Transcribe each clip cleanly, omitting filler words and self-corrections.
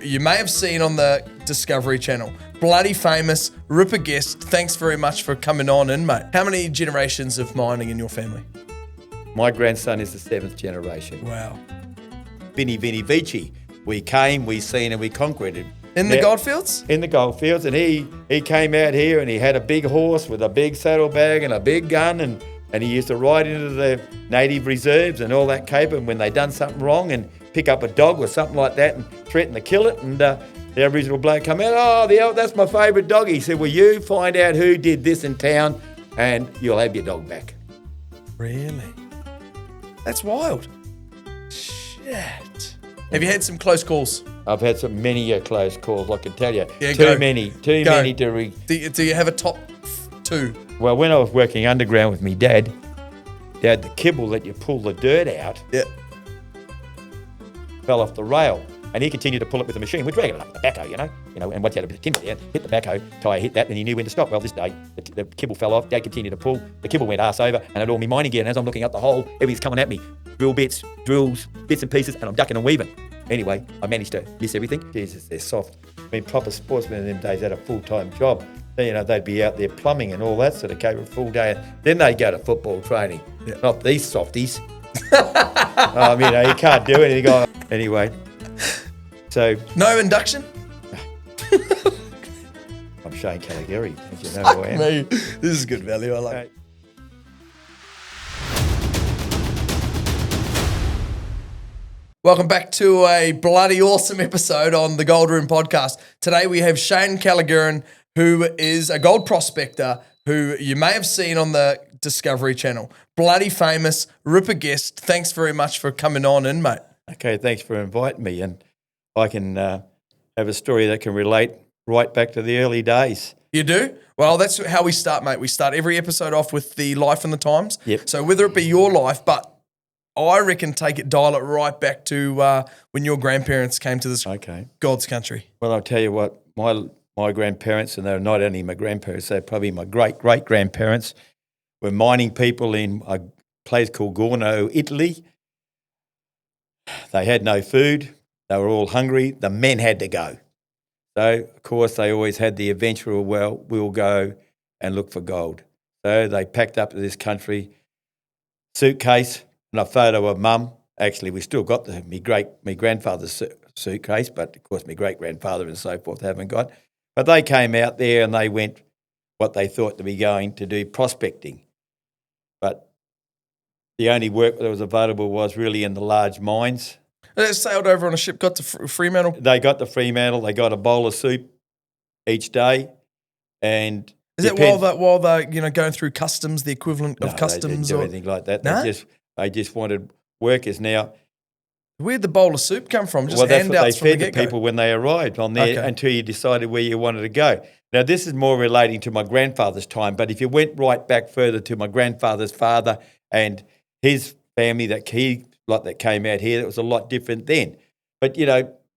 you may have seen on the Discovery Channel. Bloody famous, ripper guest. Thanks very much for coming on in, mate. How many generations of mining in your family? My grandson is the 7th generation. Wow. Vini Vici. We came, we seen, and we conquered it. In the Goldfields? In the Goldfields, and he came out here and he had a big horse with a big saddlebag and a big gun, and he used to ride into the native reserves and all that caper, and when they done something wrong and pick up a dog or something like that and threaten to kill it, and the Aboriginal bloke come out, that's my favourite dog. He said, well, you find out who did this in town and you'll have your dog back. Really? That's wild. Shit. Have you had some close calls? I've had many close calls, I can tell you. Yeah, Too many to... Do you have a top 2? Well, when I was working underground with me dad, the kibble that you pull the dirt out fell off the rail, and he continued to pull it with the machine. We're dragging it up the backhoe, and once you had a bit of timber there, hit the backhoe, tyre hit that, and he knew when to stop. Well, this day, the kibble fell off, Dad continued to pull, the kibble went arse over, and I'd all my mining gear, and as I'm looking up the hole, everything's coming at me. Drill bits, drills, bits and pieces, and I'm ducking and weaving. Anyway, I managed to miss everything. Jesus, they're soft. I mean, proper sportsmen in them days had a full-time job. They'd be out there plumbing and all that sort of came a full day. Then they'd go to football training. Yeah. Not these softies. You can't do anything. Anyway, so... No induction? I'm Shane Calegari. You know who I am. Me. This is good value. I like it. Welcome back to a bloody awesome episode on the Gold Room podcast. Today we have Shane Calegari, who is a gold prospector who you may have seen on the Discovery Channel. Bloody famous, ripper guest. Thanks very much for coming on in, mate. Okay, thanks for inviting me. And I can have a story that can relate right back to the early days. You do? Well, that's how we start, mate. We start every episode off with the life and the times. Yep. So whether it be your life, but I reckon dial it right back to when your grandparents came to this God's country. Well, I'll tell you what, my grandparents, and they're not only my grandparents, they're probably my great-great-grandparents, were mining people in a place called Gorno, Italy. They had no food. They were all hungry. The men had to go. So, of course, they always had the adventure, well, we'll go and look for gold. So they packed up to this country, suitcase, and a photo of Mum. Actually, we still got my grandfather's suitcase, but of course my great-grandfather and so forth haven't got. But they came out there and they went what they thought to be going to do prospecting. But the only work that was available was really in the large mines. They sailed over on a ship, got to Fremantle. They got to Fremantle. They got a bowl of soup each day, and is it while they're going through customs, the equivalent of customs? They didn't do anything like that. No? They just wanted workers. Now, where'd the bowl of soup come from? Just that's handouts what they from the fed get-go? the people when they arrived on there until you decided where you wanted to go. Now, this is more relating to my grandfather's time, but if you went right back further to my grandfather's father and his family that came out here, it was a lot different then. But,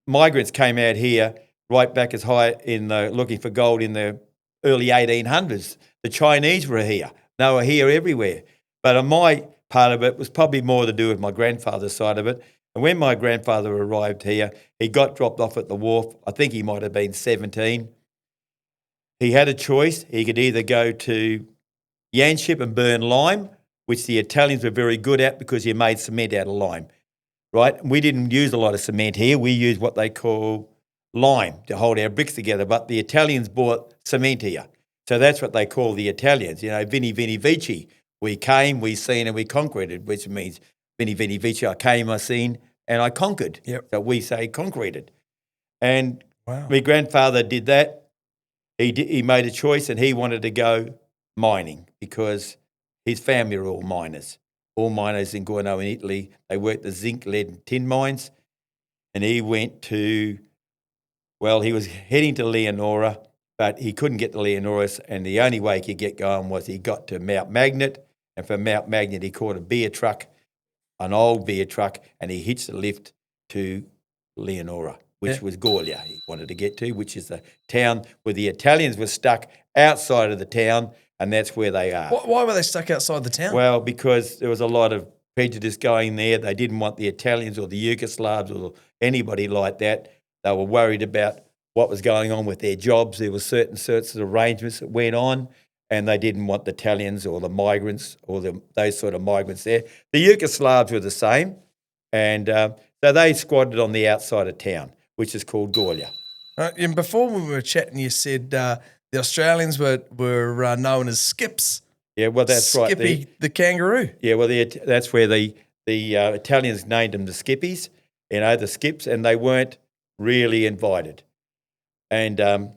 migrants came out here right back as high in looking for gold in the early 1800s. The Chinese were here. They were here everywhere. But on my part of it was probably more to do with my grandfather's side of it. And when my grandfather arrived here, he got dropped off at the wharf. I think he might have been 17. He had a choice. He could either go to Yanship and burn lime, which the Italians were very good at because you made cement out of lime, right? We didn't use a lot of cement here. We used what they call lime to hold our bricks together, but the Italians bought cement here. So that's what they call the Italians, Vini Vici. We came, we seen, and we conquered it, which means Vini Vici, I came, I seen, and I conquered. Yep. So we say conquered. And my grandfather did that. He made a choice and he wanted to go mining because his family are all miners in Gorno in Italy. They worked the zinc, lead and tin mines. And he went to, he was heading to Leonora, but he couldn't get to Leonora, and the only way he could get going was he got to Mount Magnet, and from Mount Magnet he caught a beer truck, an old beer truck, and he hitched the lift to Leonora, which was Gwalia he wanted to get to, which is the town where the Italians were stuck outside of the town, and that's where they are. Why were they stuck outside the town? Well, because there was a lot of prejudice going there. They didn't want the Italians or the Yugoslavs or anybody like that. They were worried about what was going on with their jobs. There were certain sorts of arrangements that went on, and they didn't want the Italians or the migrants or those sort of migrants there. The Yugoslavs were the same, and so they squatted on the outside of town, which is called Gwalia. And before when we were chatting, you said the Australians were known as skips. Yeah, well, that's right. Skippy the kangaroo. Yeah, well, that's where the Italians named them the skippies, the skips, and they weren't really invited. And the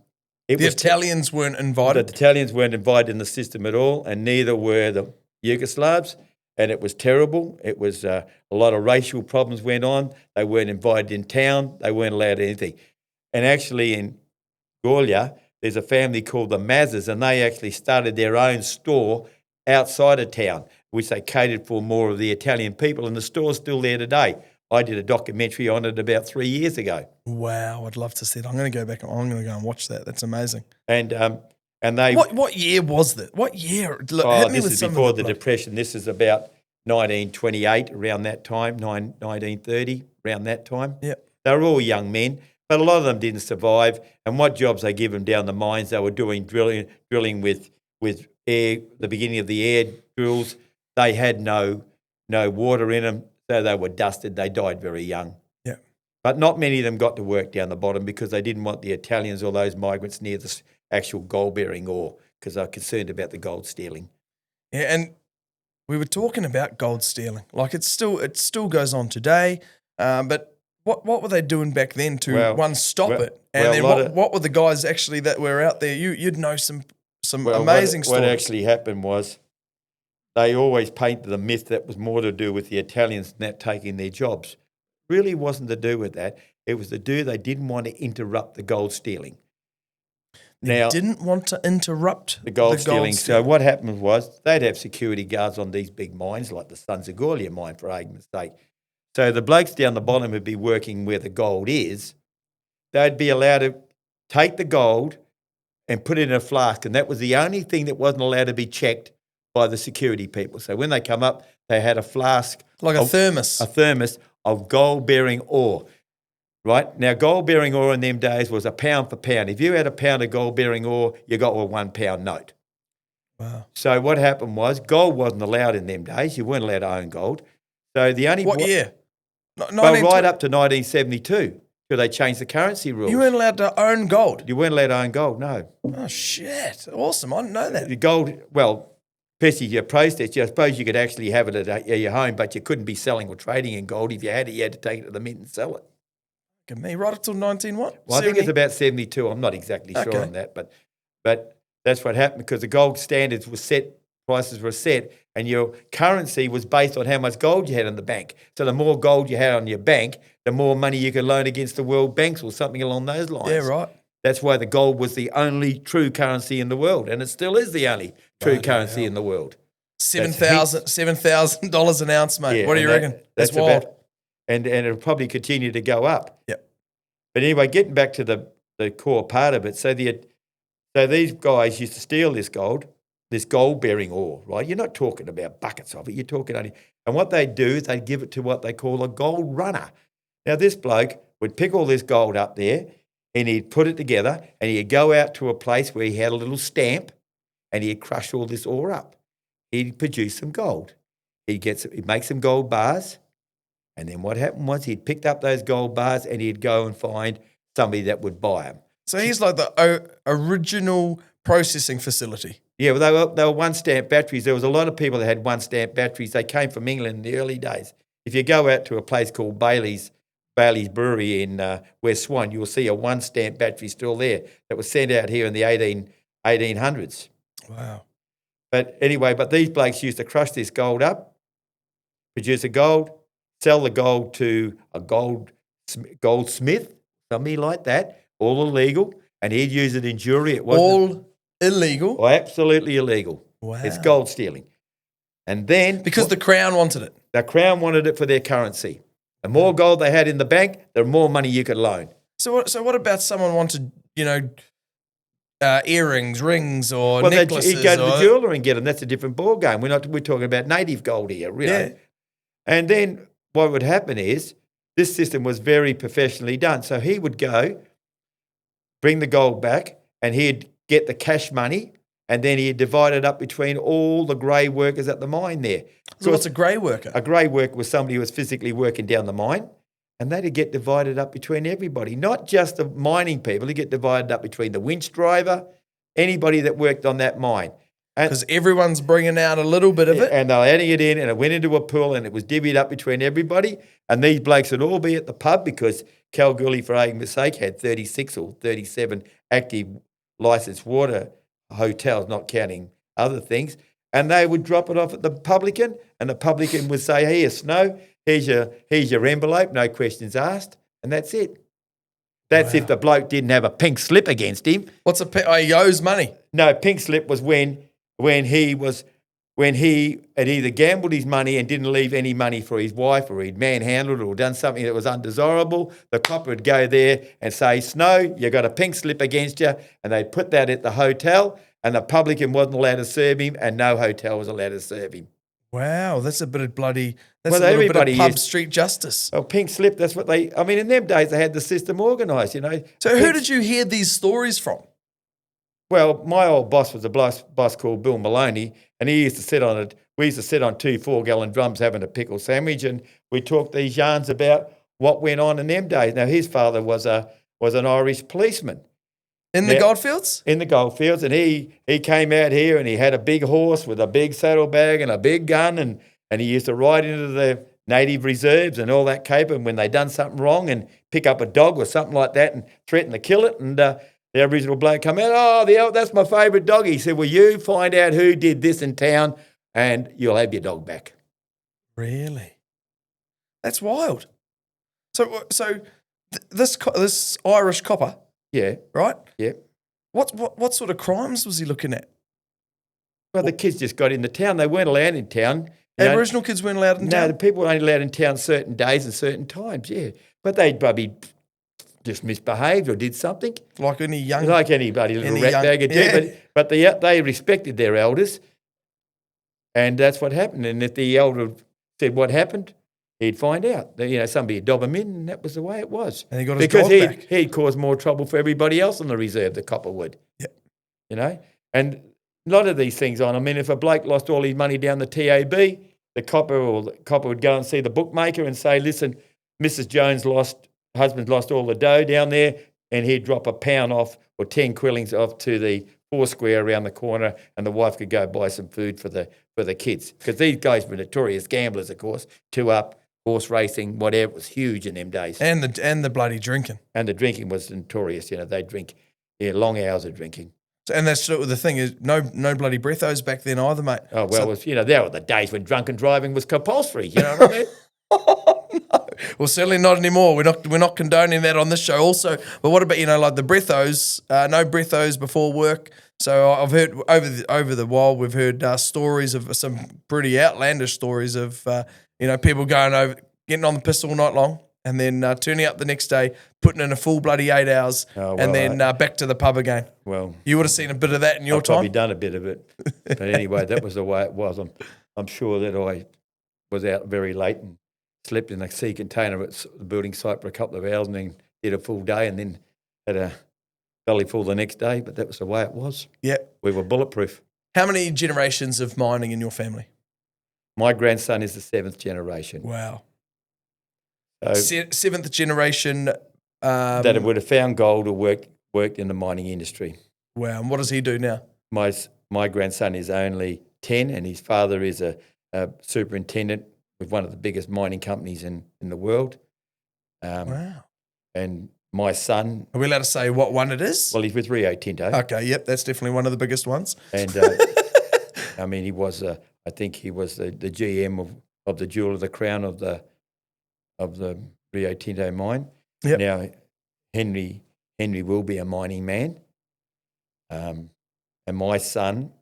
Italians weren't invited? The Italians weren't invited in the system at all, and neither were the Yugoslavs, and it was terrible. It was a lot of racial problems went on. They weren't invited in town. They weren't allowed anything. And actually in Gwalia, there's a family called the Mazzes, and they actually started their own store outside of town, which they catered for more of the Italian people, and the store's still there today. I did a documentary on it about 3 years ago. Wow, I'd love to see it. I'm going to go back. I'm going to go and watch that. That's amazing. And they what year was that? What year? This is before the Depression. This is about 1928, around that time, 1930, around that time. Yeah, they were all young men, but a lot of them didn't survive. And what jobs they give them down the mines? They were doing drilling with air, the beginning of the air drills. They had no water in them. So they were dusted. They died very young. Yeah. But not many of them got to work down the bottom because they didn't want the Italians or those migrants near the actual gold-bearing ore because they were concerned about the gold stealing. Yeah, and we were talking about gold stealing. Like it still goes on today. But what were they doing back then to stop it? And then what were the guys actually that were out there? You'd know some amazing stories. What actually happened was, they always painted the myth that was more to do with the Italians not taking their jobs. Really wasn't to do with that. It was they didn't want to interrupt the gold stealing. They didn't want to interrupt the gold stealing. So what happened was they'd have security guards on these big mines like the Sons of Gwalia mine, for argument's sake. So the blokes down the bottom would be working where the gold is. They'd be allowed to take the gold and put it in a flask, and that was the only thing that wasn't allowed to be checked by the security people. So when they come up, they had a flask. Like a thermos. A thermos of gold-bearing ore, right? Now, gold-bearing ore in them days was a pound for pound. If you had a pound of gold-bearing ore, you got a £1 note. Wow. So what happened was gold wasn't allowed in them days. You weren't allowed to own gold. So the only... What year? Right up to 1972, till they changed the currency rules. You weren't allowed to own gold? You weren't allowed to own gold, no. Oh, shit. Awesome. I didn't know that. The gold, especially your process, I suppose you could actually have it at your home, but you couldn't be selling or trading in gold. If you had it, you had to take it to the mint and sell it. Look at me, right up till 19 what? Well, I think it's about 72. I'm not exactly sure on that, but that's what happened because the gold standards were set, prices were set, and your currency was based on how much gold you had in the bank. So the more gold you had on your bank, the more money you could loan against the world banks or something along those lines. Yeah, right. That's why the gold was the only true currency in the world, and it still is the only true currency in the world. $7,000 an ounce, mate. Yeah, what do you reckon? That's wild. And it'll probably continue to go up. Yep. But anyway, getting back to the core part of it, so these guys used to steal this gold-bearing ore, right? You're not talking about buckets of it. You're talking only, and what they do is they give it to what they call a gold runner. Now, this bloke would pick all this gold up there, and he'd put it together, and he'd go out to a place where he had a little stamp, and he'd crush all this ore up. He'd produce some gold. He'd make some gold bars, and then what happened was he'd picked up those gold bars, and he'd go and find somebody that would buy them. So he's like the original processing facility. Yeah, well, they were one-stamp batteries. There was a lot of people that had one-stamp batteries. They came from England in the early days. If you go out to a place called Bailey's Brewery in West Swan, you'll see a one-stamp battery still there that was sent out here in the 1800s. Wow. But anyway, these blokes used to crush this gold up, produce the gold, sell the gold to a goldsmith, somebody like that, all illegal, and he'd use it in jewelry. It wasn't all illegal? Oh, absolutely illegal. Wow. It's gold stealing. And then... Because the Crown wanted it. The Crown wanted it for their currency. The more gold they had in the bank, the more money you could loan. So what about someone wanted, earrings, rings, or necklaces? He'd go to the jeweler and get them. That's a different ball game. We're talking about native gold here, really. Yeah. And then what would happen is this system was very professionally done. So he would go, bring the gold back, and he'd get the cash money, and then he'd divide it up between all the grey workers at the mine there. So what's a grey worker? A grey worker was somebody who was physically working down the mine, and that'd get divided up between everybody, not just the mining people. It'd get divided up between the winch driver, anybody that worked on that mine. Because everyone's bringing out a little bit of it. And they were adding it in, and it went into a pool, and it was divvied up between everybody. And these blokes would all be at the pub because Kalgoorlie, for argument's sake, had 36 or 37 active licensed water hotels, not counting other things. And they would drop it off at the publican, and the publican would say, "Here, Snow, here's your envelope, no questions asked," and that's it. That's if the bloke didn't have a pink slip against him. What's he owes money? No, pink slip was when he had either gambled his money and didn't leave any money for his wife, or he'd manhandled or done something that was undesirable. The copper would go there and say, "Snow, you got a pink slip against you," and they'd put that at the hotel, and the publican wasn't allowed to serve him, and no hotel was allowed to serve him. Wow, that's a bit of bloody, that's a little bit of pub street justice. Oh, pink slip, that's what in them days they had the system organised, you know. So who did you hear these stories from? Well, my old boss was a boss called Bill Maloney, and he used to sit on it. We used to sit on 2 4-gallon drums having a pickle sandwich, and we talked these yarns about what went on in them days. Now, his father was an Irish policeman. In the Goldfields? In the Goldfields, and he came out here, and he had a big horse with a big saddlebag and a big gun, and he used to ride into the native reserves and all that caper, and when they done something wrong, and pick up a dog or something like that and threaten to kill it, and the Aboriginal bloke come out, that's my favourite dog. He said, "Well, you find out who did this in town, and you'll have your dog back." Really? That's wild. So this Irish copper, yeah, right? Yeah. What sort of crimes was he looking at? Well, the kids just got into town. They weren't allowed in town. Aboriginal kids weren't allowed in town? No, the people were only allowed in town certain days and certain times, yeah. But they'd probably just misbehaved or did something. Like any young... Like anybody, little ratbag would do. But they respected their elders, and that's what happened. And if the elder said what happened, he'd find out. Somebody would dob him in, and that was the way it was. And he got his dog back. Because he'd cause more trouble for everybody else on the reserve, the copper would. Yeah. And a lot of these things on. I mean, if a bloke lost all his money down the TAB, the copper would go and see the bookmaker and say, "Listen, Mrs. Jones husband's lost all the dough down there," and he'd drop a pound off or 10 quillings off to the Foursquare around the corner, and the wife could go buy some food for the kids. Because these guys were notorious gamblers, of course, 2-up, horse racing, whatever. It was huge in them days. And the bloody drinking. And the drinking was notorious. They'd drink long hours of drinking. And that's the thing is no bloody breathos back then either, mate. Oh, well, there were the days when drunken driving was compulsory, you know what I mean? Oh, no. Well, certainly not anymore. We're not condoning that on this show also. But what about, like the breathos, no breathos before work. So I've heard over the while, we've heard stories of some pretty outlandish stories of, people going over, getting on the piss all night long and then turning up the next day, putting in a full bloody 8 hours and then back to the pub again. Well, you would have seen a bit of that in your I've time? probably done a bit of it. But anyway, that was the way it was. I'm sure that I was out very late and slept in a sea container at the building site for a couple of hours and then did a full day and then had a belly full the next day, but that was the way it was. Yeah. We were bulletproof. How many generations of mining in your family? My grandson is the 7th generation. Wow. So 7th generation. that would have found gold or worked in the mining industry. Wow. And what does he do now? My grandson is only 10 and his father is a superintendent with one of the biggest mining companies in the world. Wow. And my son... Are we allowed to say what one it is? Well, he's with Rio Tinto. Okay, yep, that's definitely one of the biggest ones. And, he was, I think he was the GM of the Jewel of the Crown of the Rio Tinto mine. Yep. Now, Henry will be a mining man. And my son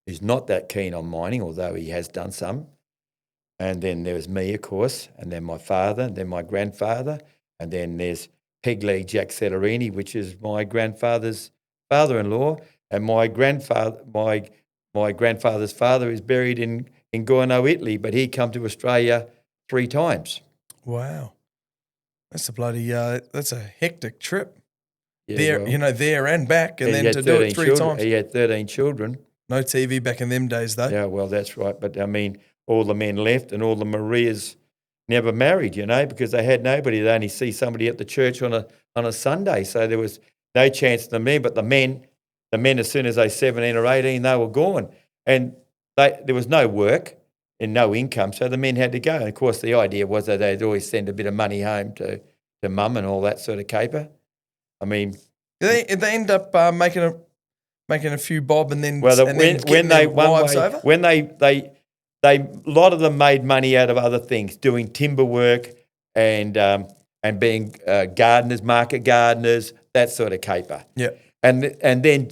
is not that keen on mining, although he has done some. And then there was me, of course, and then my father, and then my grandfather, and then there's Pegleg Jack Cellarini, which is my grandfather's father-in-law, and my grandfather's father is buried in Gorno, Italy, but he come to Australia 3 times. Wow. That's a bloody, that's a hectic trip. Yeah, There and back, and he then had to do it 13 three children. times. He had 13 children. No TV back in them days, though. Yeah, well, that's right. But, I mean, all the men left and all the Marias never married, because they had nobody. They only see somebody at the church on a Sunday. So there was no chance to the men. But the men, as soon as they 17 or 18, they were gone. And there was no work and no income, so the men had to go. And, of course, the idea was that they'd always send a bit of money home to mum and all that sort of caper. I mean... They end up making a few bob and then Well, getting their wives over? When they a lot of them made money out of other things, doing timber work and being gardeners, market gardeners, that sort of caper. Yeah. And then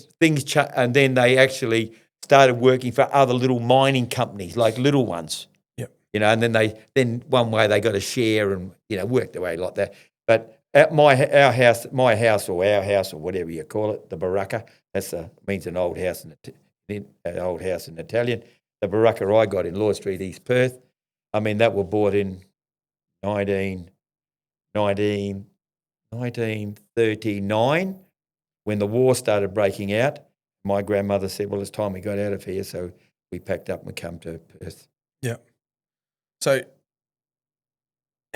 and then they actually started working for other little mining companies, like little ones. Yep. And then one way they got a share and worked their way like that. But at my house or whatever you call it, the baracca, means an old house in Italian. The baracca I got in Lord Street, East Perth, I mean, that were bought in 1939 when the war started breaking out. My grandmother said, well, it's time we got out of here, so we packed up and come to Perth. Yeah. So,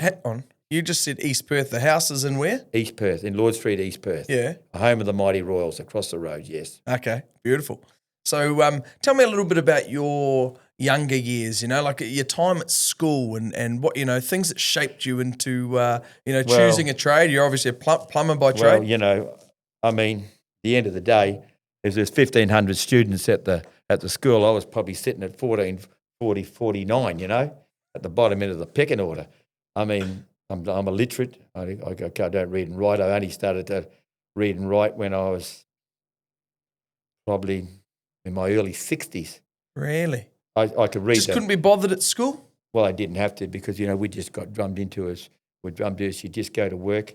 hang on. You just said East Perth. The house is in where? East Perth, in Lord Street, East Perth. Yeah. The home of the Mighty Royals across the road, yes. Okay, beautiful. So tell me a little bit about your younger years, like your time at school and what, things that shaped you into, choosing a trade. You're obviously a plumber by trade. Well, I mean, at the end of the day, if there's 1,500 students at the school, I was probably sitting at 49, at the bottom end of the pecking order. I mean, I'm illiterate. I don't read and write. I only started to read and write when I was probably in my early 60s. Really? I could read. Just couldn't be bothered at school? Well, I didn't have to because, we just got drummed into us. You just go to work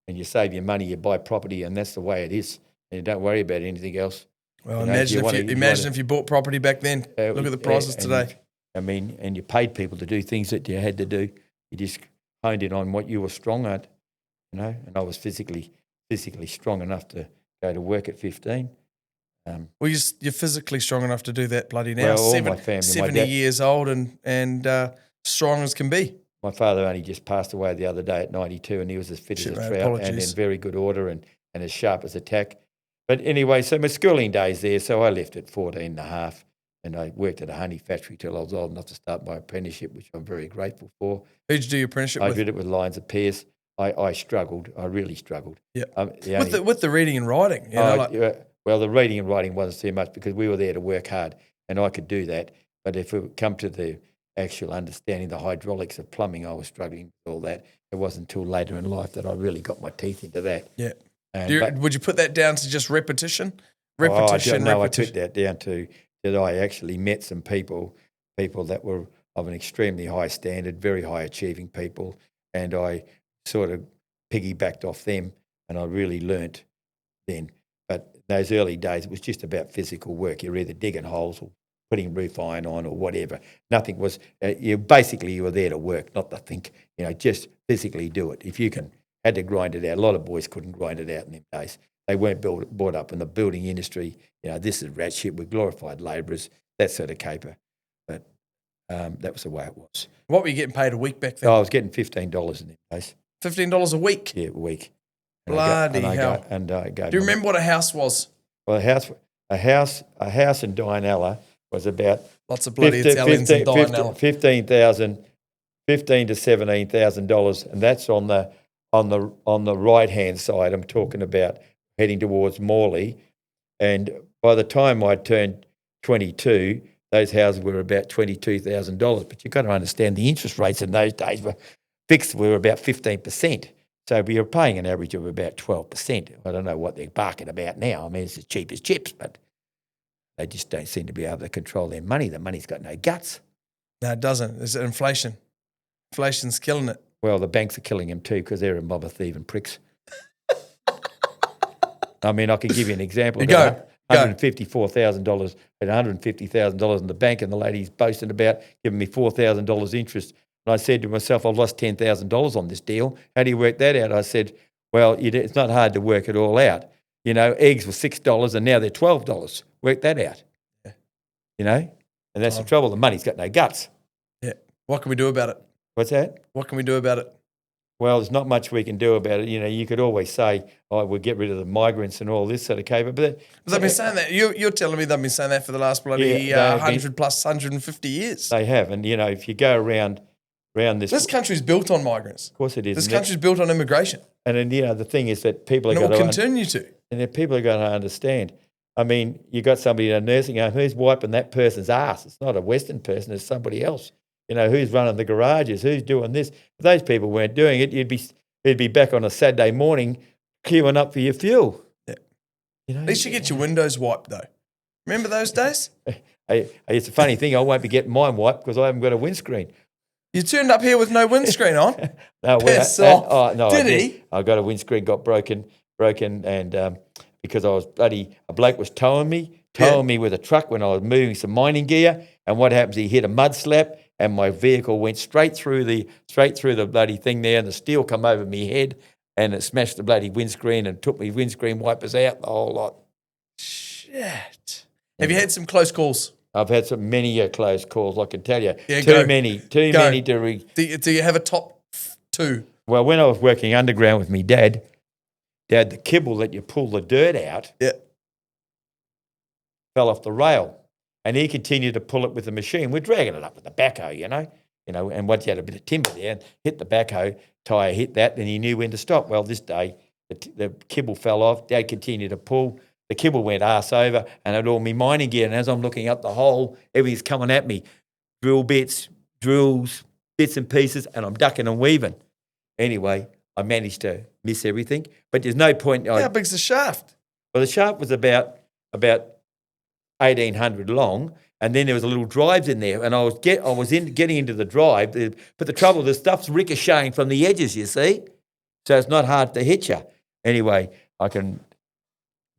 and you save your money, you buy property, and that's the way it is. And you don't worry about anything else. Well, imagine if you bought property back then. Look at the prices today. I mean, and you paid people to do things that you had to do. You just honed in on what you were strong at, and I was physically strong enough to go to work at 15. Well, you're physically strong enough to do that bloody now. Well, all my family, 70 years old and strong as can be. My father only just passed away the other day at 92, and he was as fit as a trout apologies. and in very good order and as sharp as a tack. But anyway, so my schooling days there, so I left at 14 and a half, and I worked at a honey factory till I was old enough to start my apprenticeship, which I'm very grateful for. Who'd you do your apprenticeship with? I did it with Lions of Pearce. I struggled. I really struggled. Yeah. With the reading and writing. Well, the reading and writing wasn't too much because we were there to work hard, and I could do that. But if it come to the actual understanding the hydraulics of plumbing, I was struggling with all that. It wasn't until later in life that I really got my teeth into that. Yeah. Would you put that down to just repetition? I took that down to that I actually met some people that were of an extremely high standard, very high achieving people, and I sort of piggybacked off them, and I really learnt then. But those early days, it was just about physical work. You're either digging holes or putting roof iron on or whatever. Nothing was, you were there to work, not to think, just physically do it. If you had to grind it out. A lot of boys couldn't grind it out in them days. They weren't brought up in the building industry. This is rat shit. We're glorified labourers, that sort of caper. But that was the way it was. What were you getting paid a week back then? I was getting $15 in them days. $15 a week? Yeah, a week. Bloody hell. Do you remember what a house was? Well, a house in Dianella was about lots of bloody Italians in Dianella. $15,000 to $17,000, and that's on the right hand side. I'm talking about heading towards Morley, and by the time I turned 22, those houses were about $22,000. But you've got to understand the interest rates in those days were fixed. We were about 15%. So we were paying an average of about 12%. I don't know what they're barking about now. I mean, it's as cheap as chips, but they just don't seem to be able to control their money. The money's got no guts. No, it doesn't. It's inflation. Inflation's killing it. Well, the banks are killing them too because they're a mob of thieving pricks. I mean, I could give you an example. $154,000 and $150,000 in the bank, and the lady's boasting about giving me $4,000 interest. And I said to myself, I've lost $10,000 on this deal. How do you work that out? I said, well, it's not hard to work it all out. You know, eggs were $6 and now they're $12. Work that out. Yeah. You know? And that's the trouble. The money's got no guts. Yeah. What can we do about it? What's that? What can we do about it? Well, there's not much we can do about it. You know, you could always say, oh, we'll get rid of the migrants and all this sort of caper. But they've been saying that. You're telling me they've been saying that for the last bloody 100 plus 150 years. They have. And, you know, if you go around this... This country's built on migrants. Of course it is. This country's built on immigration. And then, you know, the thing is that people are going to... And it will continue to. And then people are going to understand. I mean, you got somebody in a nursing home, who's wiping that person's ass? It's not a Western person, it's somebody else. You know, who's running the garages, who's doing this? If those people weren't doing it, you'd be back on a Saturday morning queuing up for your fuel. Yeah. You know, at least you get your windows wiped, though. Remember those days? It's a funny thing. I won't be getting mine wiped because I haven't got a windscreen. You turned up here with no windscreen on? No, Piss off. No, Did he? I got a windscreen, got broken, and because I was a bloke was towing me with a truck when I was moving some mining gear, and what happens? He hit a mud slap, and my vehicle went straight through the bloody thing there, and the steel come over my head, and it smashed the bloody windscreen and took me windscreen wipers out, the whole lot. Shit. Have you had some close calls? I've had many close calls, I can tell you. Yeah, too many to... Do you have a top two? Well, when I was working underground with me dad, the kibble that you pull the dirt out fell off the rail, and he continued to pull it with the machine. We're dragging it up with the backhoe, you know, and once you had a bit of timber there and hit the backhoe, tyre hit that, then he knew when to stop. Well, this day, the kibble fell off. Dad continued to pull. The kibble went arse over, and it all me mining gear. And as I'm looking up the hole, everything's coming at me. Drill bits, drills, bits and pieces, and I'm ducking and weaving. Anyway, I managed to miss everything, but there's no point. How big's the shaft? Well, the shaft was about 1,800 long, and then there was a little drives in there, and I was getting into the drive, but the trouble, the stuff's ricocheting from the edges, you see, so it's not hard to hit you. Anyway, I can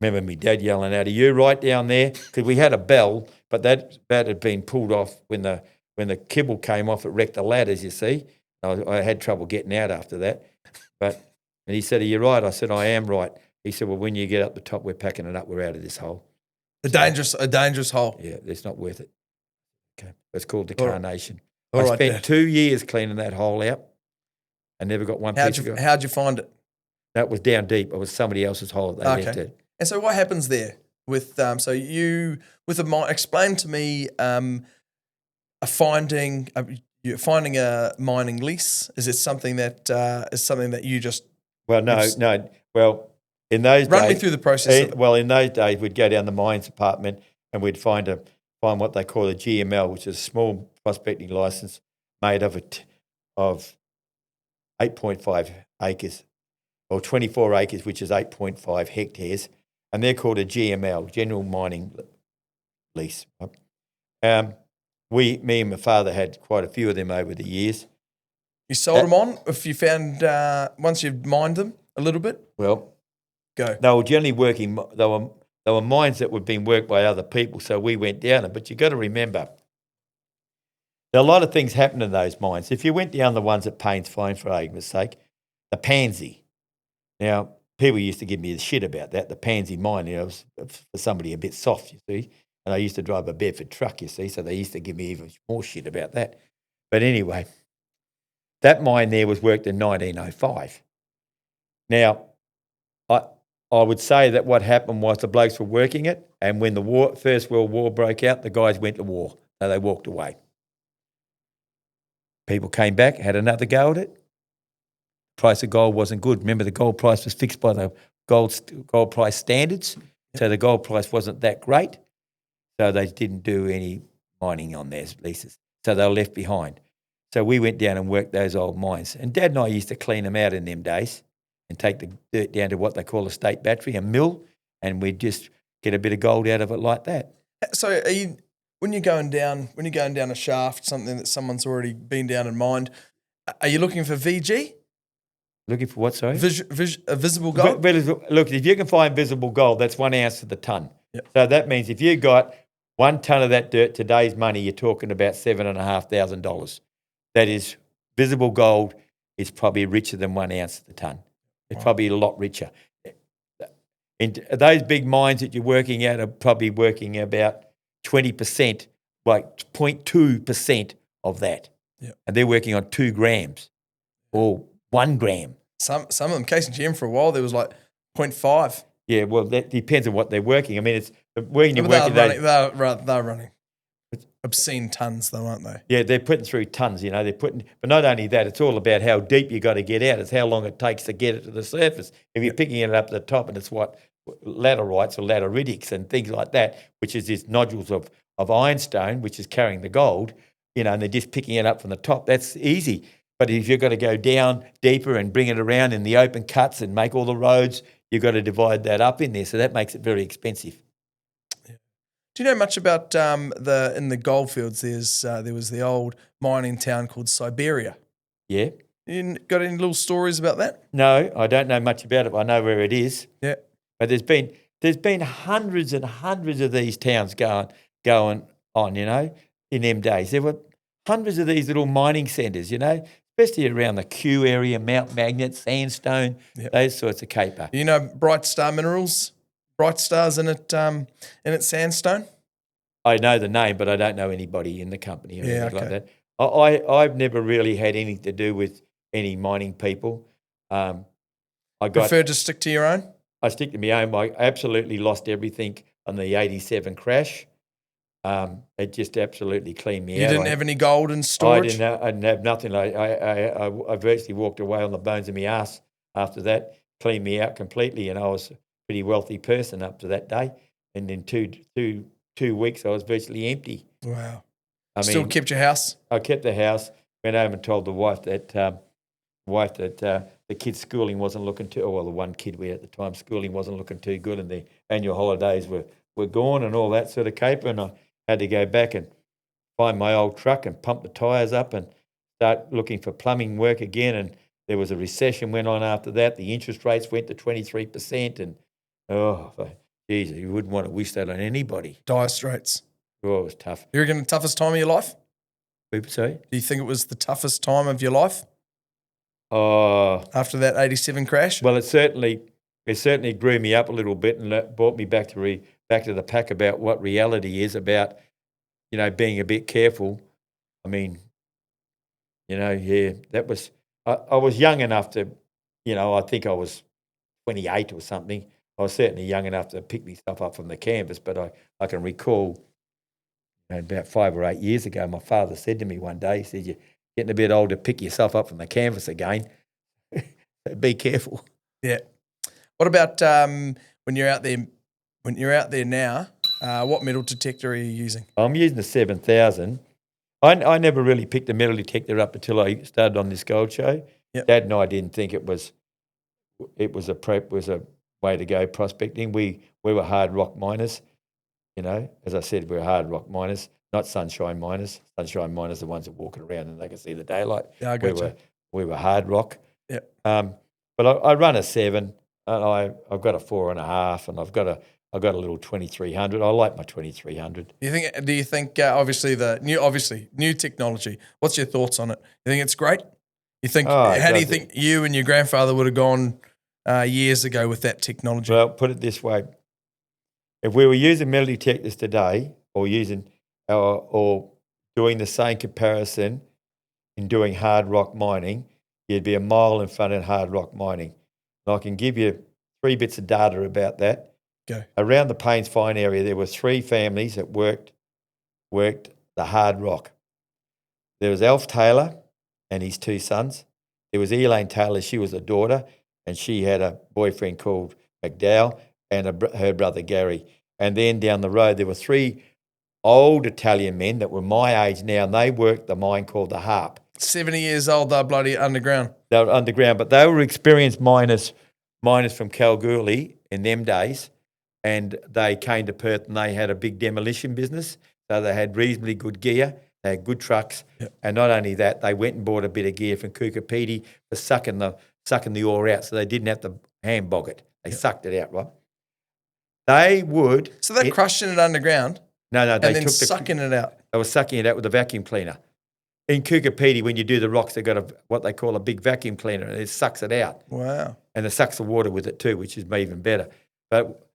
remember me dad yelling out, "Are you right down there?" Because we had a bell, but that had been pulled off when the kibble came off. It wrecked the ladders, you see. I had trouble getting out after that. And he said, "Are you right?" I said, "I am right." He said, "Well, when you get up the top, we're packing it up. We're out of this hole." A dangerous hole. Yeah, it's not worth it. Okay, it's called the Carnation. I spent Dad. 2 years cleaning that hole out. I never got one piece of it. How'd you find it? That was down deep. It was somebody else's hole. They left it. And so what happens there with explain to me you're finding a mining lease. Is it something that you just no. Well, in those days, run me through the process. In those days, we'd go down the mines department and we'd find what they call a GML, which is a small prospecting license made of 8.5 acres or 24 acres, which is 8.5 hectares. And they're called a GML, General Mining Lease. Me and my father had quite a few of them over the years. You sold them on if you found once you've mined them a little bit? Well, go. They were generally working. They were mines that were being worked by other people, so we went down them. But you've got to remember, there are a lot of things happen in those mines. If you went down the ones at Paynes Find, for argument's sake, the Pansy. Now, people used to give me the shit about that, the Pansy mine. You know, it was for somebody a bit soft, you see. And I used to drive a Bedford truck, you see, so they used to give me even more shit about that. But anyway, that mine there was worked in 1905. Now, I would say that what happened was the blokes were working it, and when the First World War broke out, the guys went to war. So they walked away. People came back, had another go at it. Price of gold wasn't good. Remember, the gold price was fixed by the gold price standards, so the gold price wasn't that great. So they didn't do any mining on their leases. So they were left behind. So we went down and worked those old mines. And Dad and I used to clean them out in them days and take the dirt down to what they call a state battery, a mill, and we'd just get a bit of gold out of it like that. So when you're going down a shaft, something that someone's already been down and mined, are you looking for VG? Looking for what, sorry? Visible gold? Look, if you can find visible gold, that's 1 ounce to the tonne. Yep. So that means if you got 1 tonne of that dirt, today's money, you're talking about $7,500. That is visible gold is probably richer than 1 ounce a tonne. It's probably a lot richer. And those big mines that you're working at are probably working about 20%, like 0.2% of that. Yep. And they're working on 2 grams or 1 gram. Some of them, KCGM for a while, there was like 0.5. Yeah, well, that depends on what they're working. I mean, it's when you're But working. they're running obscene tons, though, aren't they? Yeah, they're putting through tons. But not only that, it's all about how deep you got to get out. It's how long it takes to get it to the surface. If you're picking it up at the top, and it's what laterites or lateritic and things like that, which is these nodules of ironstone, which is carrying the gold, and they're just picking it up from the top. That's easy. But if you've got to go down deeper and bring it around in the open cuts and make all the roads, you've got to divide that up in there. So that makes it very expensive. Yeah. Do you know much about in the Goldfields? There was the old mining town called Siberia. Yeah. You got any little stories about that? No, I don't know much about it. But I know where it is. Yeah. But there's been hundreds and hundreds of these towns going on, in them days. There were hundreds of these little mining centres, especially around the Q area, Mount Magnet, sandstone, those sorts of caper. Bright Star Minerals, Bright Star's in it sandstone? I know the name, but I don't know anybody in the company or anything like that. I've never really had anything to do with any mining people. Prefer to stick to your own? I stick to my own. I absolutely lost everything on the 87 crash. It just absolutely cleaned me out. You didn't have any gold in storage? I didn't have nothing. I virtually walked away on the bones of my ass after that, cleaned me out completely, and I was a pretty wealthy person up to that day. And in two weeks, I was virtually empty. Wow. Still kept your house? I kept the house, went home and told the wife that the kid's schooling wasn't looking too, the one kid we had at the time, schooling wasn't looking too good, and the annual holidays were gone and all that sort of caper, and I had to go back and find my old truck and pump the tyres up and start looking for plumbing work again. And there was a recession went on after that. The interest rates went to 23%, and geez, you wouldn't want to wish that on anybody. Dire straits. Oh, it was tough. You reckon the toughest time of your life? Sorry? Do you think it was the toughest time of your life? After that 87 crash? Well, it certainly grew me up a little bit and brought me back to the pack about what reality is about, being a bit careful. I mean, that was I was young enough to, I think I was 28 or something. I was certainly young enough to pick myself up from the canvas, but I can recall about 5 or 8 years ago, my father said to me one day, he said, "You're getting a bit old to pick yourself up from the canvas again. Be careful." Yeah. What about when you're out there? When you're out there now, what metal detector are you using? I'm using the 7000. I never really picked a metal detector up until I started on this gold show. Yep. Dad and I didn't think it was a way to go prospecting. We were hard rock miners. As I said, we're hard rock miners, not sunshine miners. Sunshine miners are the ones that walk around and they can see the daylight. Yeah, I got you. We were hard rock. Yeah. But I run a 7, and I've got a 4.5, and I've got a little 2300. I like my 2300. Do you think obviously new technology? What's your thoughts on it? You think it's great? You think how do you think you and your grandfather would have gone years ago with that technology? Well, put it this way: if we were using metal detectors today, or doing the same comparison in doing hard rock mining, you'd be a mile in front of hard rock mining. And I can give you 3 bits of data about that. Go. Around the Paynes Find area, there were 3 families that worked the hard rock. There was Alf Taylor and his 2 sons. There was Elaine Taylor, she was a daughter, and she had a boyfriend called McDowell and her brother Gary. And then down the road, there were 3 old Italian men that were my age now, and they worked the mine called the Harp. 70 years old, they're bloody underground. They were underground, but they were experienced miners from Kalgoorlie in them days, and they came to Perth and they had a big demolition business, so they had reasonably good gear, they had good trucks, and not only that, they went and bought a bit of gear from Kukapiti for sucking the ore out, so they didn't have to hand bog it. They sucked it out, right? They would... So they're crushing it underground? No, they and then took sucking it out? They were sucking it out with a vacuum cleaner. in Kukupedi, when you do the rocks, they've got what they call a big vacuum cleaner, and it sucks it out. Wow. And it sucks the water with it too, which is even better. But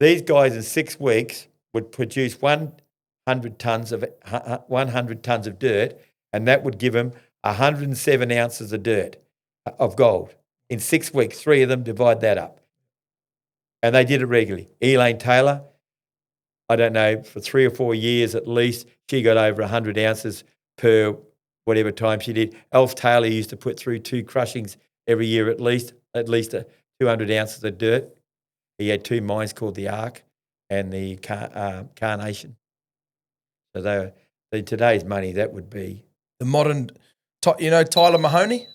these guys in 6 weeks would produce 100 tons of dirt, and that would give them 107 ounces of dirt, of gold. In 6 weeks, 3 of them, divide that up. And they did it regularly. Elaine Taylor, I don't know, for 3 or 4 years at least, she got over 100 ounces per whatever time she did. Alf Taylor used to put through 2 crushings every year at least 200 ounces of dirt. He had 2 mines called the Ark and the Carnation. So today's money, that would be the modern. Tyler Mahoney. I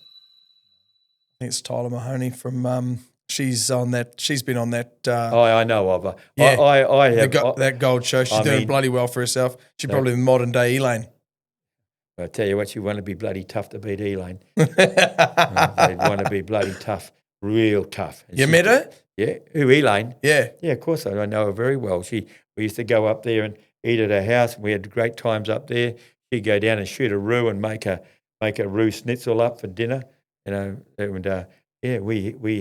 think it's Tyler Mahoney from. She's on that. She's been on that. I know of her. Yeah, I have that gold show. She's doing bloody well for herself. She's probably the modern day Elaine. I tell you what, you want to be bloody tough to beat Elaine. They'd want to be bloody tough, real tough. And you met her? Yeah. Who, Elaine? Yeah. Yeah, of course I know her very well. We used to go up there and eat at her house, and we had great times up there. She'd go down and shoot a roux and make a roux schnitzel up for dinner. And we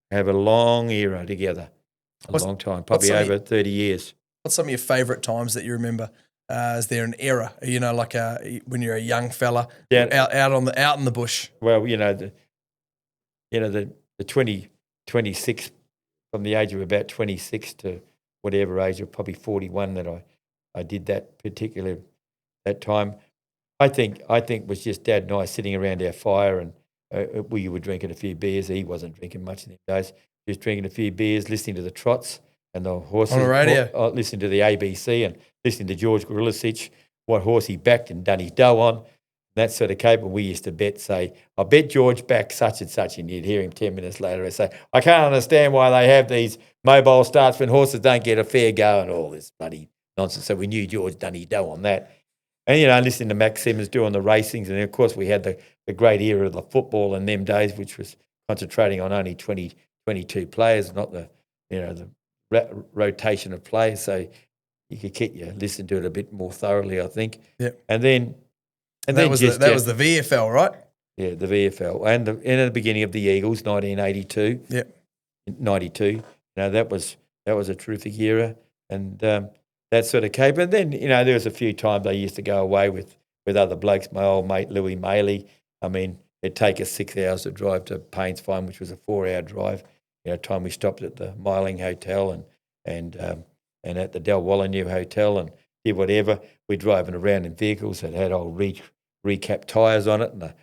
have a long era together, long time, probably over 30 years. What's some of your favourite times that you remember? Is there an era, like when you're a young fella out in the bush? Well, the 26, from the age of about 26 to whatever age of probably 41 that I did that time. I think it was just Dad and I sitting around our fire, and we were drinking a few beers. He wasn't drinking much in those days. Just drinking a few beers, listening to the trots and the horses. On the radio. Listening to the ABC and listening to George Gorilicic, what horse he backed and done his dough on. That sort of caper. We used to say, I bet George backed such and such, and you'd hear him 10 minutes later and say, I can't understand why they have these mobile starts when horses don't get a fair go and all this bloody nonsense. So we knew George done his dough on that. And, listening to Max Simmons doing the racings. And, of course, we had the great era of the football in them days, which was concentrating on only 22 players, not the rotation of players. So you could listen to it a bit more thoroughly, I think. Yep. And then that was the VFL, right? Yeah, the VFL. And the beginning of the Eagles, 1982. Yep. 92. That was a terrific era. And that sort of caper. And then, there was a few times I used to go away with other blokes, my old mate Louis Maley. I mean, it'd take us 6 hours to drive to Paynes Find, which was a 4-hour drive. Time we stopped at the Myling Hotel and at the Dalwallinu Hotel and did whatever. We're driving around in vehicles that had old recap tyres on it, and the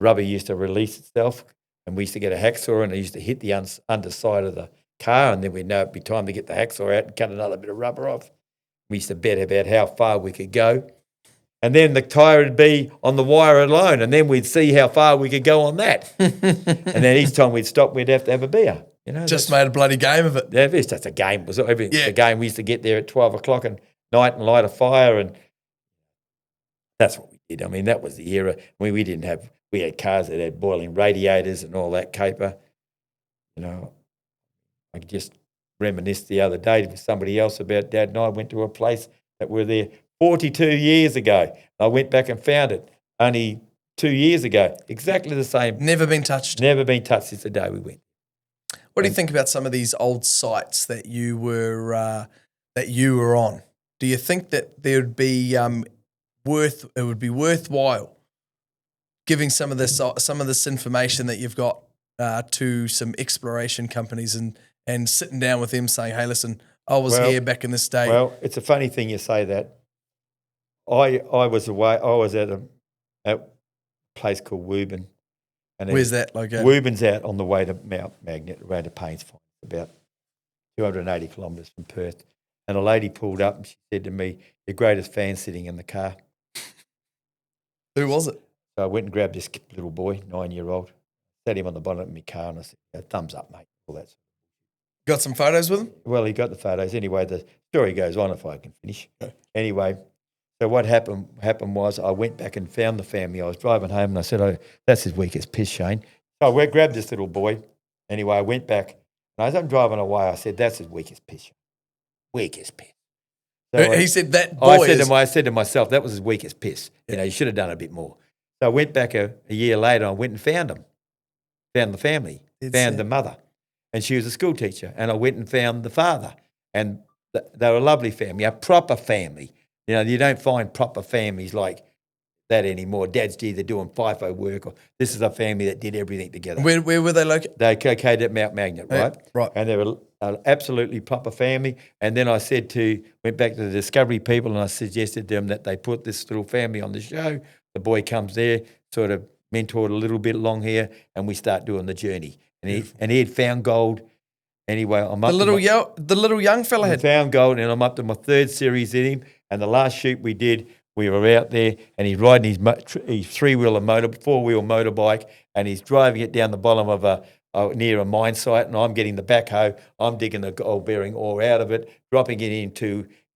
rubber used to release itself, and we used to get a hacksaw and it used to hit the underside of the car, and then we'd know it'd be time to get the hacksaw out and cut another bit of rubber off. We used to bet about how far we could go. And then the tyre would be on the wire alone, and then we'd see how far we could go on that. And then each time we'd stop, we'd have to have a beer. Just made a bloody game of it. Yeah, it's just a game. It was a game. We used to get there at 12 o'clock at night and light a fire, and that's what we did. I mean, that was the era. I mean, we had cars that had boiling radiators and all that caper. I just reminisced the other day with somebody else about Dad and I went to a place that were there 42 years ago. I went back and found it only 2 years ago. Exactly the same. Never been touched. Never been touched since the day we went. What do you think about some of these old sites that you were on? Do you think that there would be it would be worthwhile giving some of this information that you've got to some exploration companies and sitting down with them saying, hey, listen, I was here back in this day. Well, it's a funny thing you say that. I was away. I was at a place called Woburn. And where's that located? Woburns out on the way to Mount Magnet, around to Paynes Find, about 280 kilometres from Perth. And a lady pulled up and she said to me, your greatest fan's sitting in the car. Who was it? So I went and grabbed this little boy, 9-year-old, sat him on the bonnet of my car and I said, thumbs up, mate, all that. Got some photos with him? Well, he got the photos. Anyway, the story goes on if I can finish. Okay. Anyway, so what happened was I went back and found the family. I was driving home and I said, that's his weakest piss, Shane. So I grabbed this little boy. Anyway, I went back and as I'm driving away, I said, that's his weakest piss, Shane. Weakest piss. So He said that boy I said to myself, that was as weak as piss. You know, you should have done a bit more. So I went back a year later. I went and found them, found the family, found the mother, and she was a school teacher. And I went and found the father, and they were a lovely family, a proper family. You know, you don't find proper families like that anymore. Dad's either doing FIFO work, or this is a family that did everything together. Where were they located? They located at Mount Magnet, right? Right. And they were an absolutely proper family. And then I went back to the Discovery people, and I suggested to them that they put this little family on the show. The boy comes there, sort of mentored a little bit along here, and we start doing the journey. And he had found gold. Anyway, The little young fella had found gold, and I'm up to my third series in him. And the last shoot we did, we were out there, and he's riding his 4-wheel motorbike, and he's driving it down the bottom of near a mine site, and I'm getting the backhoe. I'm digging the gold-bearing ore out of it, dropping it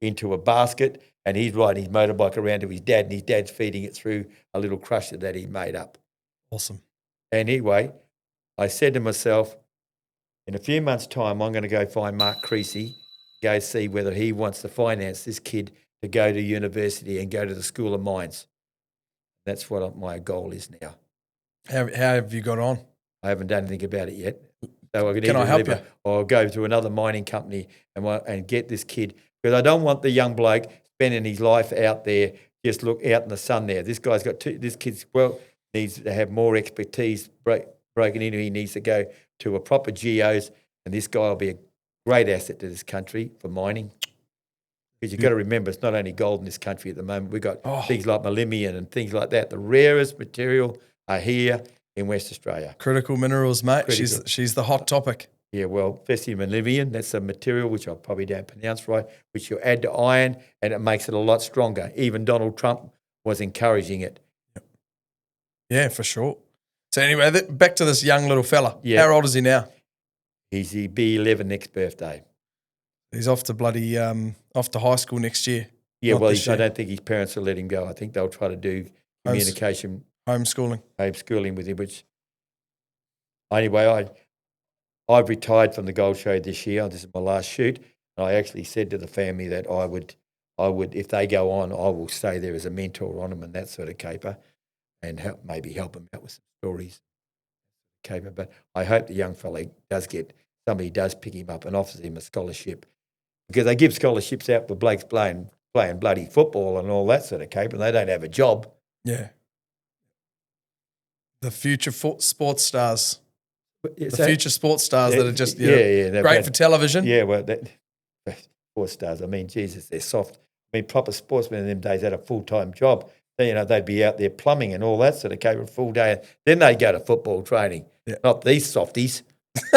into a basket, and he's riding his motorbike around to his dad, and his dad's feeding it through a little crusher that he made up. Awesome. Anyway, I said to myself, in a few months' time, I'm going to go find Mark Creasy, go see whether he wants to finance this kid to go to university and go to the School of Mines. That's what my goal is now. How have you got on? I haven't done anything about it yet. So Can I help you? Or go to another mining company and get this kid, because I don't want the young bloke spending his life out there, just look out in the sun there. This kid's needs to have more expertise broken into. He needs to go to a proper geos, and this guy will be a great asset to this country for mining. Because you've got to remember, it's not only gold in this country at the moment. We've got things like molybdenum and things like that. The rarest material are here in West Australia. Critical minerals, mate. She's the hot topic. Yeah, well, especially molybdenum, that's a material which I probably don't pronounce right, which you add to iron and it makes it a lot stronger. Even Donald Trump was encouraging it. Yeah, for sure. So anyway, back to this young little fella. Yeah. How old is he now? He'll be 11 next birthday. He's off to off to high school next year. Yeah, I don't think his parents will let him go. I think they'll try to do communication. Homeschooling with him, which anyway, I've retired from the Gold Show this year. This is my last shoot. And I actually said to the family that I would, if they go on, I will stay there as a mentor on them and that sort of caper, and help them out with some stories. Caper. But I hope the young fella somebody does pick him up and offers him a scholarship, because they give scholarships out for blokes playing bloody football and all that sort of caper, and they don't have a job. Yeah. The future sports stars. Future sports stars that are just great for television. Yeah, well, sports stars, I mean, Jesus, they're soft. I mean, proper sportsmen in them days had a full-time job. They'd be out there plumbing and all that sort of caper a full day. Then they'd go to football training. Yeah. Not these softies. You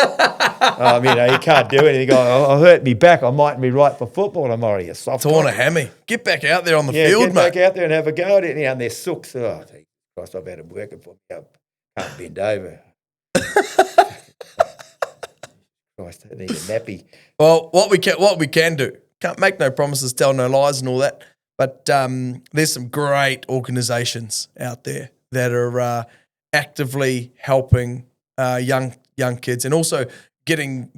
can't do anything. I hurt me back. I mightn't be right for football. I'm already a soft. Torn a hammy. Get back out there on the field, mate. Get back out there and have a go at it. And they're sooks. Oh, Christ, I've had them working for me. I can't bend over. Christ, I need a nappy. Well, what we can do, can't make no promises, tell no lies and all that, but there's some great organisations out there that are actively helping young kids, and also getting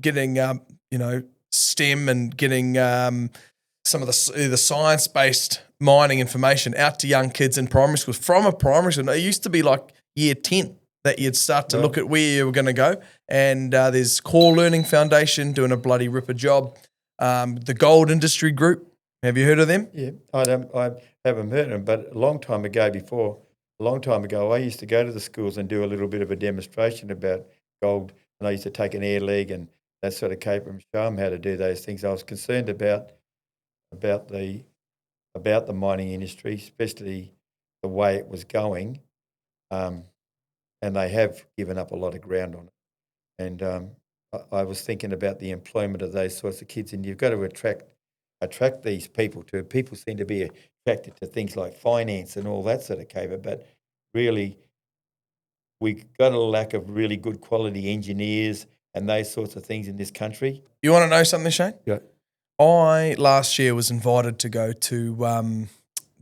STEM and getting some of the science-based mining information out to young kids in primary schools from a primary school. It used to be like year 10 that you'd start to look at where you were going to go, and there's Core Learning Foundation doing a bloody ripper job. The Gold Industry Group, have you heard of them? Yeah, I haven't heard of them, but a long time ago, I used to go to the schools and do a little bit of a demonstration about gold, and I used to take an air leg and that sort of caper and show them how to do those things. I was concerned about the mining industry, especially the way it was going, and they have given up a lot of ground on it. And I was thinking about the employment of those sorts of kids, and you've got to attract these people to. People seem to be attracted to things like finance and all that sort of caper, but really we've got a lack of really good quality engineers and those sorts of things in this country. You want to know something, Shane? Yeah. I last year was invited to go to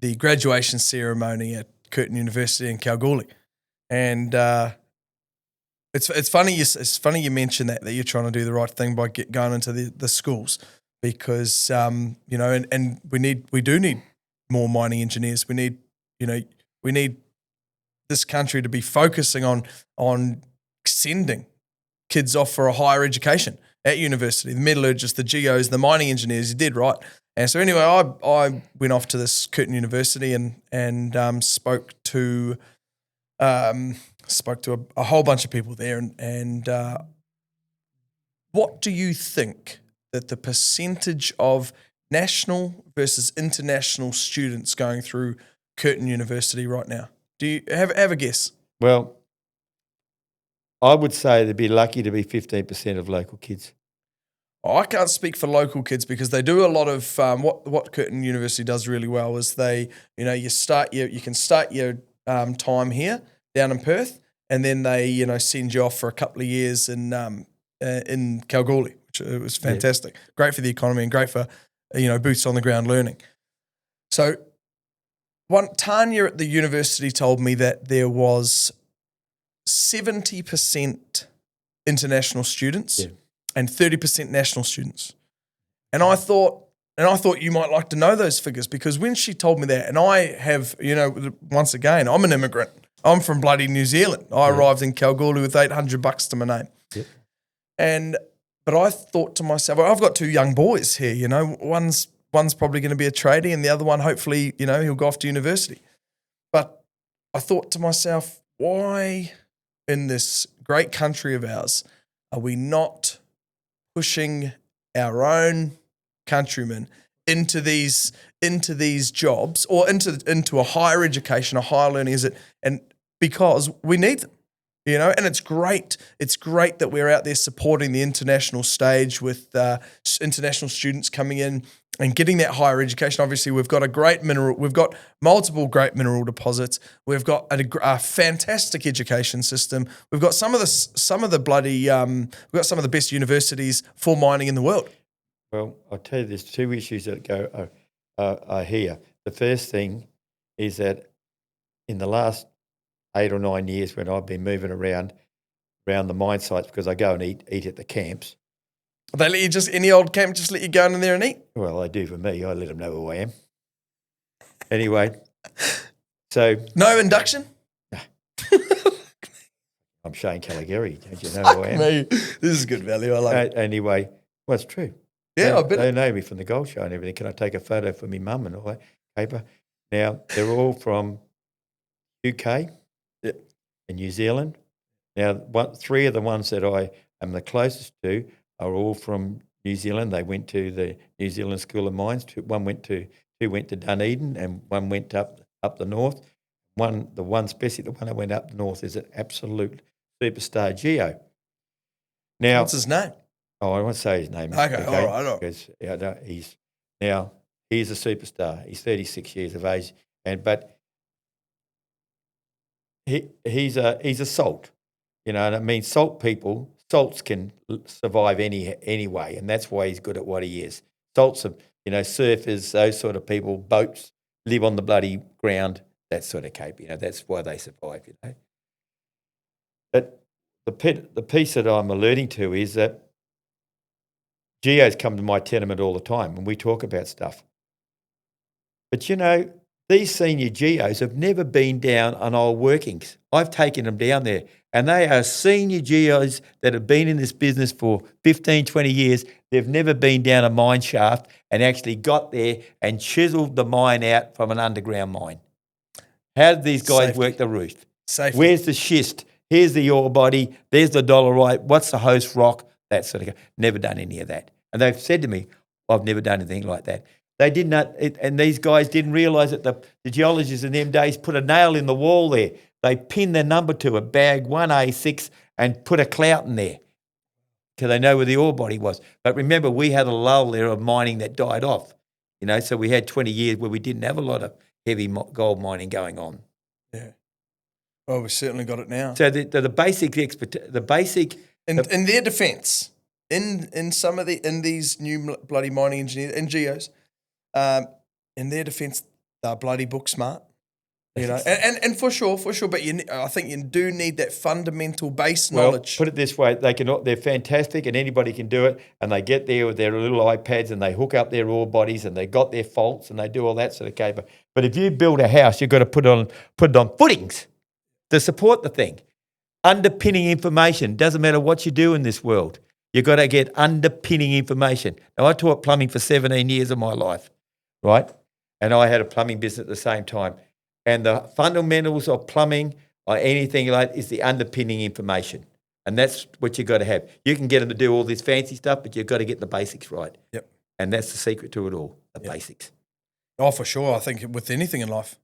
the graduation ceremony at Curtin University in Kalgoorlie, and it's funny you mention that you're trying to do the right thing by going into the schools. because and we do need more mining engineers. We need this country to be focusing on sending kids off for a higher education at university, the metallurgists, the geos, the mining engineers. You did right. And so anyway, I went off to this Curtin University and spoke to a whole bunch of people there. And what do you think that the percentage of national versus international students going through Curtin University right now? Do you have a guess? Well, I would say they'd be lucky to be 15% of local kids. I can't speak for local kids because they do a lot of what Curtin University does really well is they, you can start your time here down in Perth, and then they send you off for a couple of years in Kalgoorlie, which was fantastic. Yeah. Great for the economy and great for boots on the ground learning. So Tanya at the university told me that there was 70% international students. Yeah. And 30% national students. And I thought you might like to know those figures, because when she told me that, and I have, once again, I'm an immigrant. I'm from bloody New Zealand. I arrived in Kalgoorlie with $800 to my name. Yeah. But I thought to myself, well, I've got two young boys here, one's probably going to be a tradie and the other one, hopefully, he'll go off to university. But I thought to myself, why in this great country of ours are we not pushing our own countrymen into these jobs or into a higher education, a higher learning? And because we need them, and it's great. It's great that we're out there supporting the international stage with international students coming in and getting that higher education. Obviously, we've got multiple great mineral deposits. We've got a fantastic education system. We've got some of the best universities for mining in the world. Well, I'll tell you, there's two issues that are here. The first thing is that in the last 8 or 9 years, when I've been moving around the mine sites, because I go and eat at the camps. They let you any old camp just let you go in there and eat? Well, they do for me. I let them know who I am. Anyway, so... No induction? No. I'm Shane Calegari. Don't you know who I am? Me. This is good value. I like it. Anyway, well, it's true. Yeah, they know me from the gold show and everything. Can I take a photo for me mum and all that paper? Now, they're all from UK and New Zealand. Now, 3 of the ones that I am the closest to are all from New Zealand. They went to the New Zealand School of Mines. Two went to Dunedin, and one went up the north. The one that went up the north is an absolute superstar geo. Now, what's his name? Oh, I won't say his name. Okay, all right. Because he's a superstar. He's 36 years of age, but he's a salt, and I mean salts can survive any way, and that's why he's good at what he is. Salts are, surfers, those sort of people, boats, live on the bloody ground, that sort of cape, that's why they survive, But the piece that I'm alluding to is that geos come to my tenement all the time and we talk about stuff. But, these senior geos have never been down on old workings. I've taken them down there, and they are senior geos that have been in this business for 15, 20 years. They've never been down a mine shaft and actually got there and chiseled the mine out from an underground mine. How did these guys work the roof? Safety. Where's the schist? Here's the ore body. There's the dolerite. What's the host rock? That sort of. Never done any of that. And they've said to me, I've never done anything like that. They did not, and these guys didn't realise that the geologists in them days put a nail in the wall there. They pinned their number to a bag 1A6 and put a clout in there because they know where the ore body was. But remember, we had a lull there of mining that died off, so we had 20 years where we didn't have a lot of heavy gold mining going on. Yeah. Well, we certainly got it now. So the basic in their defence, in these new bloody mining engineers and geos, in their defence, they're bloody book smart. You know, and for sure. But I think you do need that fundamental base knowledge. Put it this way: they're fantastic, and anybody can do it. And they get there with their little iPads, and they hook up their ore bodies, and they got their faults, and they do all that sort of caper. But if you build a house, you've got to put it on footings to support the thing. Underpinning information doesn't matter what you do in this world. You've got to get underpinning information. Now, I taught plumbing for 17 years of my life, right? And I had a plumbing business at the same time. And the fundamentals of plumbing or anything like that is the underpinning information. And that's what you've got to have. You can get them to do all this fancy stuff, but you've got to get the basics right. Yep. And that's the secret to it all, the basics. Oh, for sure. I think with anything in life.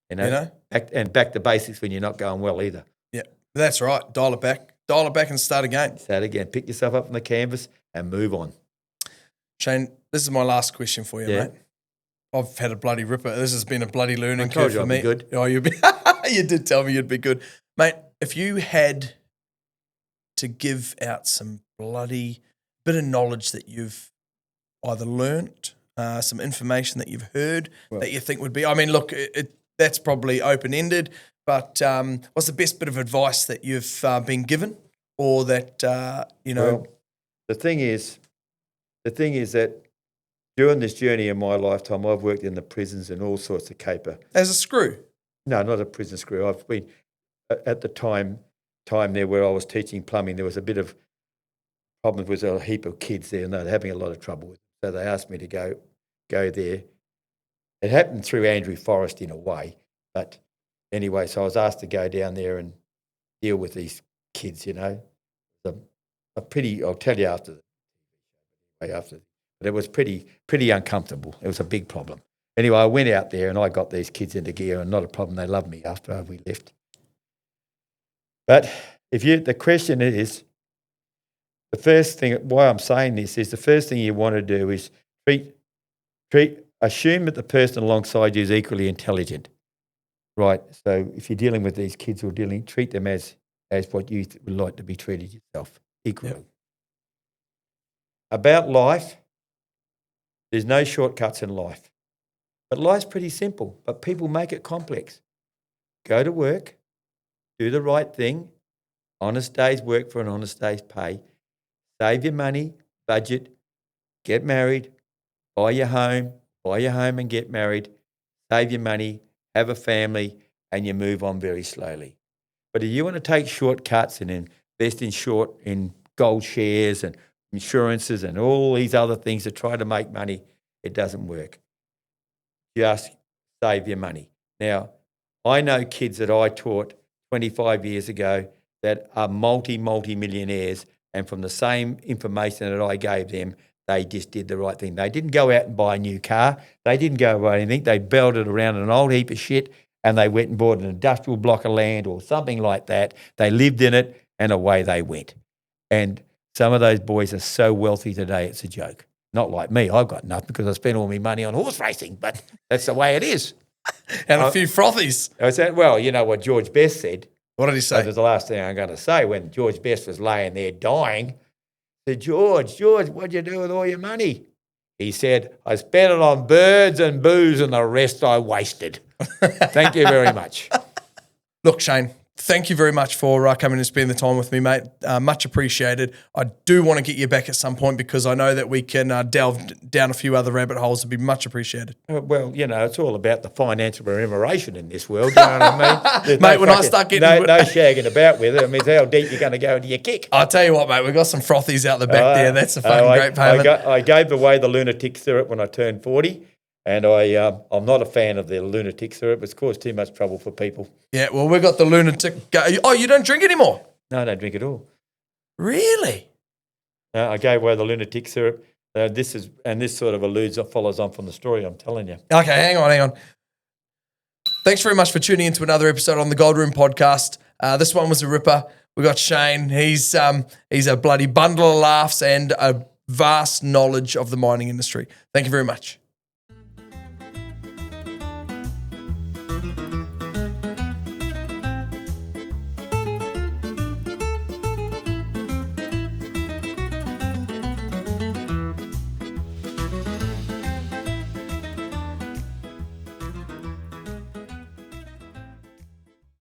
You know? Back to basics when you're not going well either. Yeah, that's right. Dial it back and start again. Start again. Pick yourself up from the canvas and move on. Shane, this is my last question for you, mate. I've had a bloody ripper. This has been a bloody learning curve for me. I'd be good. Oh, you did tell me you'd be good. Mate, if you had to give out some bloody bit of knowledge that you've either learnt, some information that you've heard that you think would be, I mean, look, that's probably open-ended, but what's the best bit of advice that you've been given or that, Well, the thing is that during this journey in my lifetime, I've worked in the prisons and all sorts of caper. As a screw? No, not a prison screw. I've been, at the time there where I was teaching plumbing, there was a bit of problems with a heap of kids there and they were having a lot of trouble with it. So they asked me to go there. It happened through Andrew Forrest in a way, but anyway, so I was asked to go down there and deal with these kids, you know. I'll tell you after. But it was pretty uncomfortable. It was a big problem. Anyway, I went out there and I got these kids into gear and not a problem. They loved me after we left. But the question is, the first thing, why I'm saying this is the first thing you want to do is assume that the person alongside you is equally intelligent, right? So if you're dealing with these kids treat them as what you would like to be treated yourself, equally. Yep. About life, there's no shortcuts in life. But life's pretty simple, but people make it complex. Go to work, do the right thing, honest day's work for an honest day's pay, save your money, budget, get married, buy your home and get married, save your money, have a family, and you move on very slowly. But if you want to take shortcuts and invest in gold shares and insurances and all these other things to try to make money, it doesn't work. Just save your money. Now, I know kids that I taught 25 years ago that are multi-millionaires, and from the same information that I gave them, they just did the right thing. They didn't go out and buy a new car. They didn't go buy anything. They belted around an old heap of shit and they went and bought an industrial block of land or something like that. They lived in it and away they went. And some of those boys are so wealthy today, it's a joke. Not like me. I've got nothing because I spent all my money on horse racing, but that's the way it is. And a few frothies. I said, well, you know what George Best said. What did he say? That was the last thing I'm going to say. When George Best was laying there dying, I said, George, what'd you do with all your money? He said, I spent it on birds and booze and the rest I wasted. Thank you very much. Look, Shane, thank you very much for coming and spending the time with me, mate. Much appreciated. I do want to get you back at some point because I know that we can delve down a few other rabbit holes. It'd be much appreciated. Well, you know, it's all about the financial remuneration in this world. You know what I mean? Mate, when I start getting... No shagging about with it. I mean, how deep you're going to go into your kick. I'll tell you what, mate, we've got some frothies out the back there. That's a fucking great payment. I gave away the lunatic syrup when I turned 40. And I'm not a fan of the lunatic syrup. It's caused too much trouble for people. Yeah, well, we've got the lunatic. Oh, you don't drink anymore? No, I don't drink at all. Really? I gave away the lunatic syrup. This sort of follows on from the story I'm telling you. Okay, hang on. Thanks very much for tuning into another episode on the Gold Room podcast. This one was a ripper. We got Shane. He's a bloody bundle of laughs and a vast knowledge of the mining industry. Thank you very much.